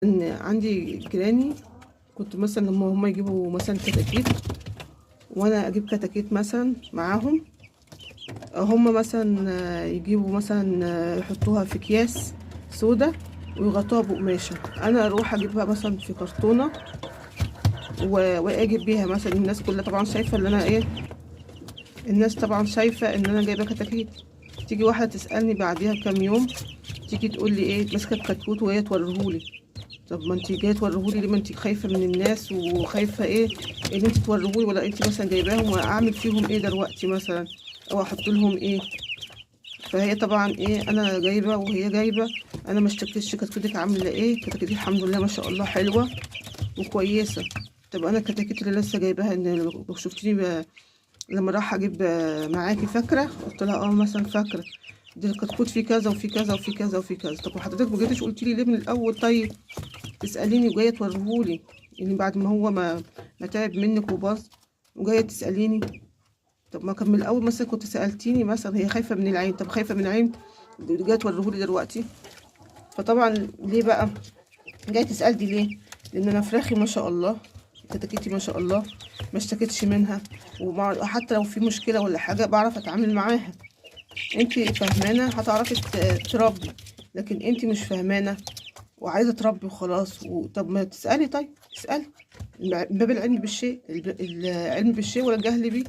إن عندي جيراني كنت مثلا لما هما يجيبوا مثلا كتاكيت وانا اجيب كتاكيت مثلا معاهم. هما مثلا يجيبوا مثلا يحطوها في اكياس سودا ويغطوها بقماشة، انا اروح اجيبها مثلا في كرتونة واجيب بيها. مثلا الناس كلها طبعا شايفة ان انا ايه، الناس طبعا شايفة ان انا جايبة كتاكيت. تيجي واحدة تسألني بعديها بكام يوم، تيجي تقول لي ايه ماسكة الكتكوت وهي توريهولي. طب ما انت جايه توريهولي ليه؟ ما انت خايفه من الناس وخايفه ايه ان انت توريهولي، ولا انت مثلا جايباهم واعمل فيهم ايه دلوقتي مثلا، او احط لهم ايه؟ فهي طبعا ايه، انا جايبه وهي جايبه. انا ما اشتكيتش كتكوتك عامله ايه، كتكوتي الحمد لله ما شاء الله حلوه وكويسه. طب انا الكتاكيت اللي لسه جايباها، ان لو شفتيني لما راح اجيب معاكي، فاكره؟ قلت لها اه مثلا فاكره، دي الكتكوت فيه كذا وفي كذا وفي كذا وفي كذا. طب وحضرتك ما جيتيش قلتي لي ليه من الاول؟ طيب تسأليني وجاية توريهولي يعني بعد ما هو ما تعب منك وباظ، وجاية تسأليني. طب ما كان من الأول مثلا كنت سألتيني مثلا هي خايفة من العين. طب خايفة من العين جاية توريهولي دلوقتي؟ فطبعا ليه بقى جاية تسألني ليه؟ لأن أنا فراخي ما شاء الله، كتاكيتي ما شاء الله ما اشتكيتش منها، وحتى لو في مشكلة ولا حاجة بعرف أتعامل معاها. انتي فاهمانة هتعرفي تربي، لكن انتي مش فاهمانة وعايزة تربي وخلاص. طب ما تسألي، طيب اسألي. باب العلم بالشيء، العلم بالشيء ولا الجهل بيه.